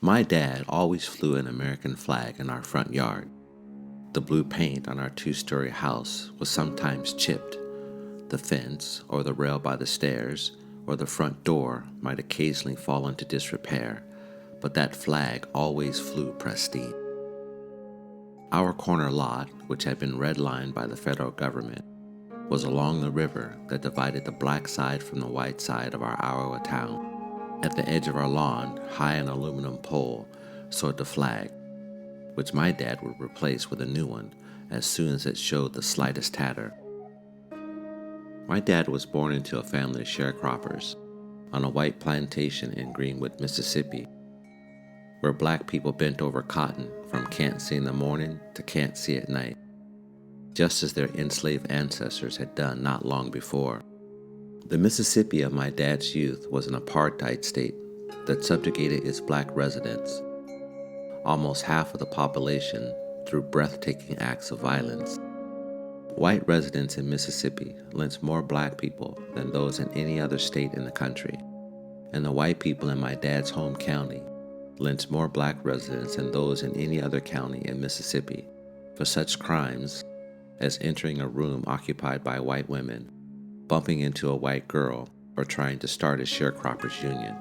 My dad always flew an American flag in our front yard. The blue paint on our two-story house was sometimes chipped. The fence, or the rail by the stairs, or the front door might occasionally fall into disrepair, but that flag always flew pristine. Our corner lot, which had been redlined by the federal government, was along the river that divided the black side from the white side of our Iowa town. At the edge of our lawn, high an aluminum pole, soared the flag, which my dad would replace with a new one as soon as it showed the slightest tatter. My dad was born into a family of sharecroppers on a white plantation in Greenwood, Mississippi, where black people bent over cotton from can't see in the morning to can't see at night, just as their enslaved ancestors had done not long before. The Mississippi of my dad's youth was an apartheid state that subjugated its black residents, almost half of the population, through breathtaking acts of violence. White residents in Mississippi lynched more black people than those in any other state in the country, and the white people in my dad's home county lynched more black residents than those in any other county in Mississippi for such crimes as entering a room occupied by white women, bumping into a white girl, or trying to start a sharecroppers union.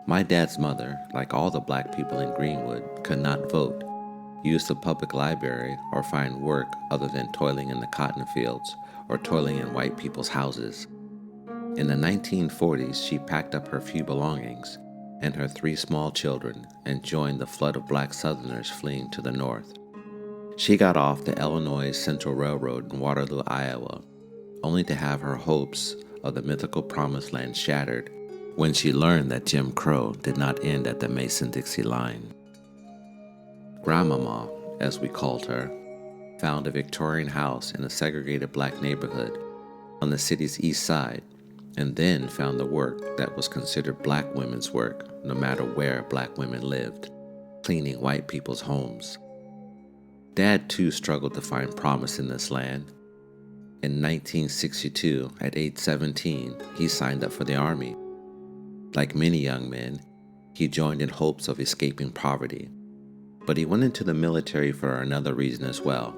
My dad's mother, like all the black people in Greenwood, could not vote, use the public library, or find work other than toiling in the cotton fields or toiling in white people's houses. In the 1940s, she packed up her few belongings and her 3 small children and joined the flood of black Southerners fleeing to the north. She got off the Illinois Central Railroad in Waterloo, Iowa, only to have her hopes of the mythical promised land shattered when she learned that Jim Crow did not end at the Mason-Dixie line. Grandmama, as we called her, found a Victorian house in a segregated black neighborhood on the city's east side, and then found the work that was considered black women's work, no matter where black women lived, cleaning white people's homes. Dad, too, struggled to find promise in this land. In 1962, at age 17, he signed up for the Army. Like many young men, he joined in hopes of escaping poverty. But he went into the military for another reason as well,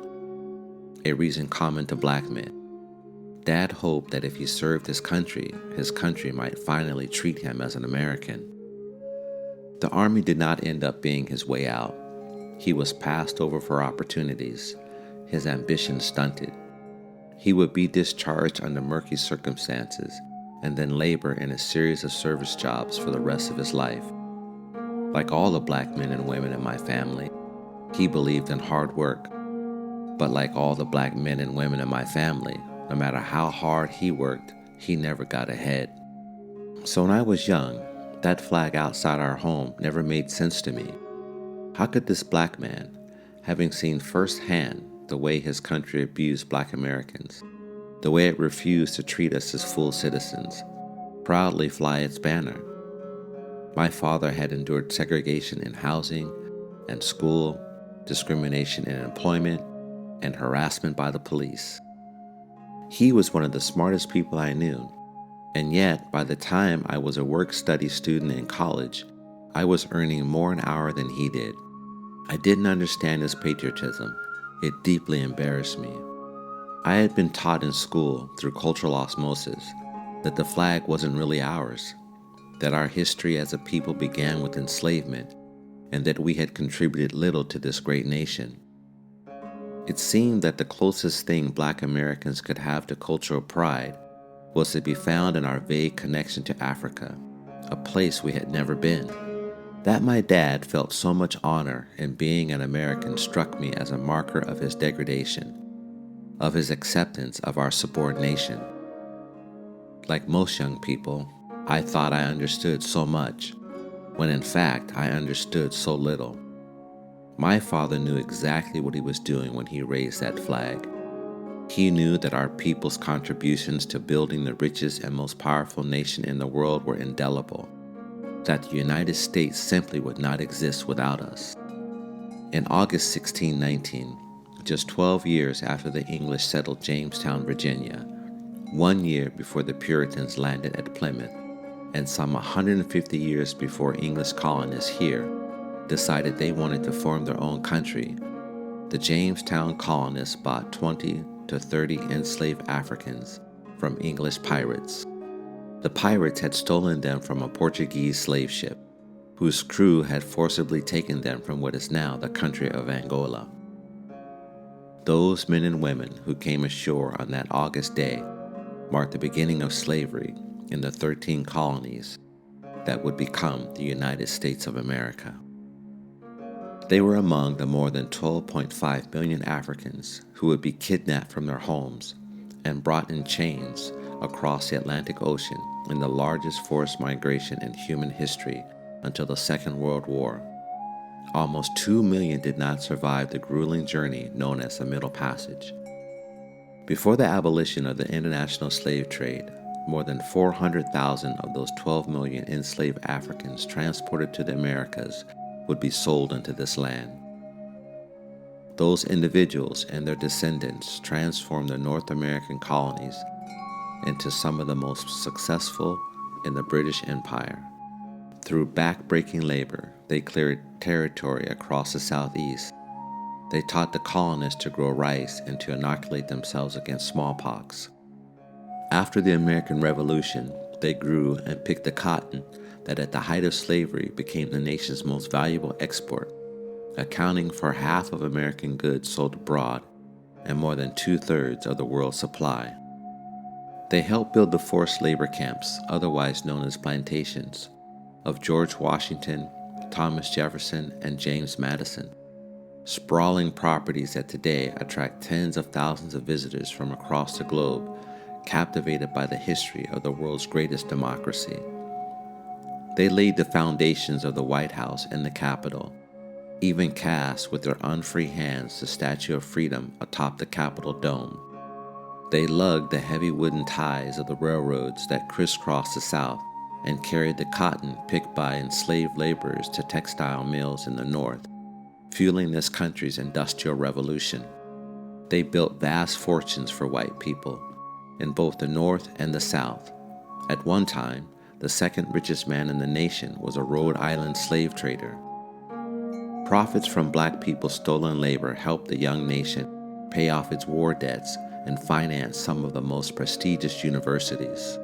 a reason common to black men. Dad hoped that if he served his country might finally treat him as an American. The Army did not end up being his way out. He was passed over for opportunities, his ambition stunted. He would be discharged under murky circumstances and then labor in a series of service jobs for the rest of his life. Like all the black men and women in my family, he believed in hard work. But like all the black men and women in my family, no matter how hard he worked, he never got ahead. So when I was young, that flag outside our home never made sense to me. How could this black man, having seen firsthand the way his country abused black Americans, the way it refused to treat us as full citizens, proudly fly its banner? My father had endured segregation in housing and school, discrimination in employment, and harassment by the police. He was one of the smartest people I knew, and yet by the time I was a work-study student in college, I was earning more an hour than he did. I didn't understand his patriotism. It deeply embarrassed me. I had been taught in school through cultural osmosis that the flag wasn't really ours, that our history as a people began with enslavement, and that we had contributed little to this great nation. It seemed that the closest thing black Americans could have to cultural pride was to be found in our vague connection to Africa, a place we had never been. That my dad felt so much honor in being an American struck me as a marker of his degradation, of his acceptance of our subordination. Like most young people, I thought I understood so much, when in fact I understood so little. My father knew exactly what he was doing when he raised that flag. He knew that our people's contributions to building the richest and most powerful nation in the world were indelible, that the United States simply would not exist without us. In August 1619, just 12 years after the English settled Jamestown, Virginia, 1 year before the Puritans landed at Plymouth, and some 150 years before English colonists here, decided they wanted to form their own country, the Jamestown colonists bought 20 to 30 enslaved Africans from English pirates. The pirates had stolen them from a Portuguese slave ship, whose crew had forcibly taken them from what is now the country of Angola. Those men and women who came ashore on that August day marked the beginning of slavery in the 13 colonies that would become the United States of America. They were among the more than 12.5 million Africans who would be kidnapped from their homes and brought in chains across the Atlantic Ocean in the largest forced migration in human history until the Second World War. Almost 2 million did not survive the grueling journey known as the Middle Passage. Before the abolition of the international slave trade, more than 400,000 of those 12 million enslaved Africans transported to the Americas would be sold into this land. Those individuals and their descendants transformed the North American colonies into some of the most successful in the British Empire. Through back-breaking labor, they cleared territory across the Southeast. They taught the colonists to grow rice and to inoculate themselves against smallpox. After the American Revolution, they grew and picked the cotton that at the height of slavery became the nation's most valuable export, accounting for half of American goods sold abroad and more than 2/3 of the world's supply. They helped build the forced labor camps, otherwise known as plantations, of George Washington, Thomas Jefferson, and James Madison, sprawling properties that today attract tens of thousands of visitors from across the globe, captivated by the history of the world's greatest democracy. They laid the foundations of the White House and the Capitol, even cast with their unfree hands the Statue of Freedom atop the Capitol dome. They lugged the heavy wooden ties of the railroads that crisscrossed the South and carried the cotton picked by enslaved laborers to textile mills in the North, fueling this country's industrial revolution. They built vast fortunes for white people in both the North and the South. At one time, the second richest man in the nation was a Rhode Island slave trader. Profits from black people's stolen labor helped the young nation pay off its war debts and finance some of the most prestigious universities.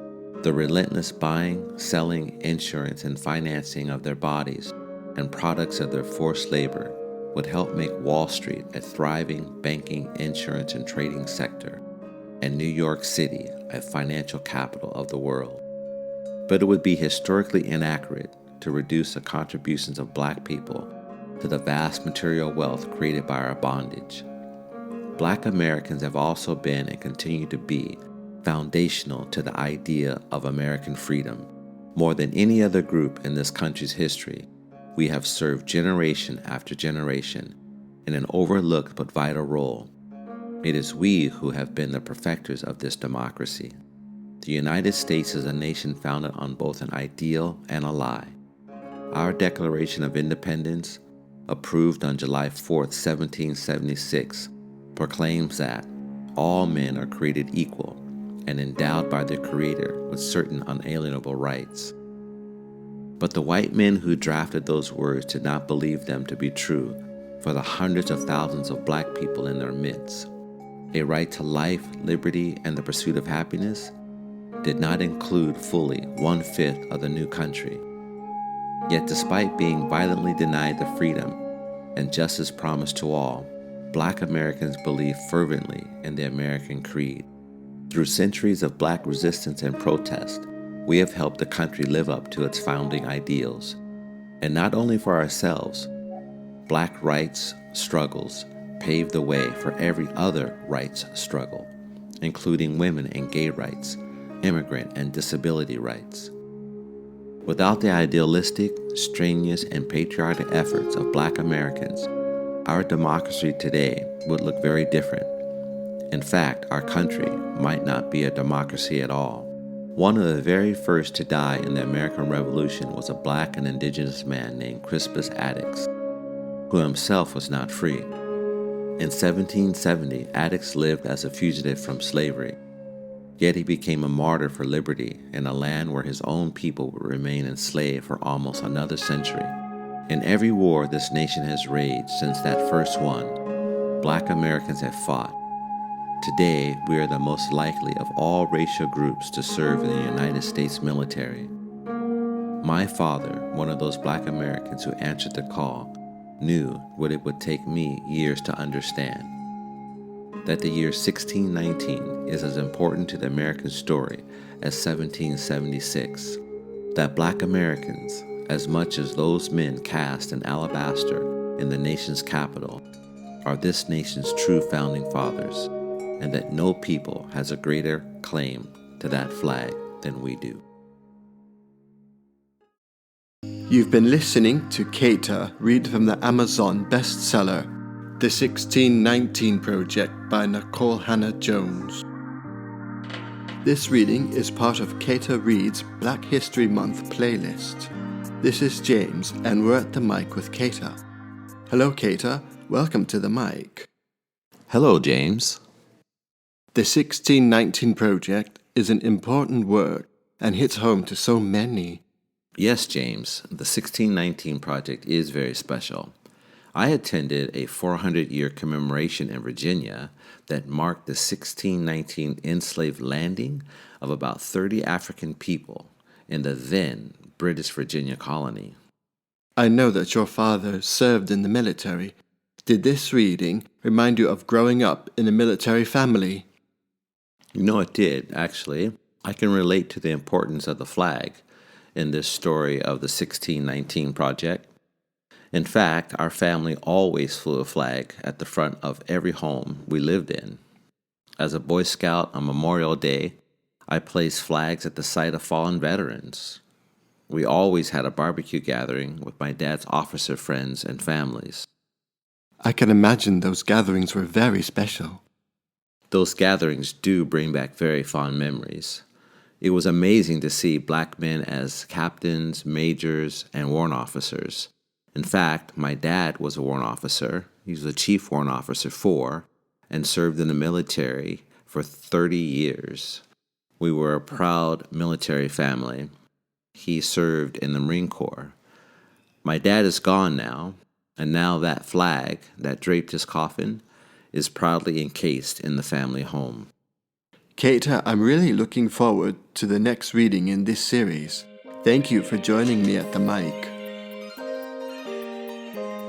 The relentless buying, selling, insurance, and financing of their bodies and products of their forced labor would help make Wall Street a thriving banking, insurance, and trading sector, and New York City a financial capital of the world. But it would be historically inaccurate to reduce the contributions of black people to the vast material wealth created by our bondage. Black Americans have also been and continue to be foundational to the idea of American freedom. More than any other group in this country's history, we have served generation after generation in an overlooked but vital role. It is we who have been the perfecters of this democracy. The United States is a nation founded on both an ideal and a lie. Our Declaration of Independence, approved on July 4, 1776, proclaims that all men are created equal and endowed by their Creator with certain unalienable rights. But the white men who drafted those words did not believe them to be true for the hundreds of thousands of black people in their midst. A right to life, liberty, and the pursuit of happiness did not include fully 1/5 of the new country. Yet despite being violently denied the freedom and justice promised to all, black Americans believe fervently in the American creed. Through centuries of black resistance and protest, we have helped the country live up to its founding ideals. And not only for ourselves, black rights struggles paved the way for every other rights struggle, including women and gay rights, immigrant and disability rights. Without the idealistic, strenuous, and patriotic efforts of black Americans, our democracy today would look very different. In fact, our country might not be a democracy at all. One of the very first to die in the American Revolution was a black and indigenous man named Crispus Attucks, who himself was not free. In 1770, Attucks lived as a fugitive from slavery, yet he became a martyr for liberty in a land where his own people would remain enslaved for almost another century. In every war this nation has waged since that first one, Black Americans have fought. Today, we are the most likely of all racial groups to serve in the United States military. My father, one of those Black Americans who answered the call, knew what it would take me years to understand. That the year 1619 is as important to the American story as 1776. That Black Americans, as much as those men cast in alabaster in the nation's capital, are this nation's true founding fathers, and that no people has a greater claim to that flag than we do. You've been listening to Keita read from the Amazon bestseller, The 1619 Project by Nicole Hannah Jones. This reading is part of Keita Reads Black History Month playlist. This is James, and we're at the mic with Keita. Hello, Keita. Welcome to the mic. Hello, James. The 1619 Project is an important work and hits home to so many. Yes, James, the 1619 Project is very special. I attended a 400-year commemoration in Virginia that marked the 1619 enslaved landing of about 30 African people in the then British Virginia colony. I know that your father served in the military. Did this reading remind you of growing up in a military family? You know, it did, actually. I can relate to the importance of the flag in this story of the 1619 Project. In fact, our family always flew a flag at the front of every home we lived in. As a Boy Scout on Memorial Day, I placed flags at the site of fallen veterans. We always had a barbecue gathering with my dad's officer friends and families. I can imagine those gatherings were very special. Those gatherings do bring back very fond memories. It was amazing to see Black men as captains, majors, and warrant officers. In fact, my dad was a warrant officer. He was a chief warrant officer 4 and served in the military for 30 years. We were a proud military family. He served in the Marine Corps. My dad is gone now, and now that flag that draped his coffin is proudly encased in the family home. Keita, I'm really looking forward to the next reading in this series. Thank you for joining me at the mic.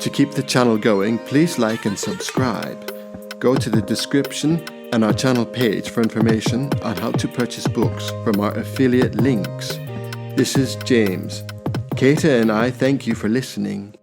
To keep the channel going, please like and subscribe. Go to the description and our channel page for information on how to purchase books from our affiliate links. This is James. Keita and I thank you for listening.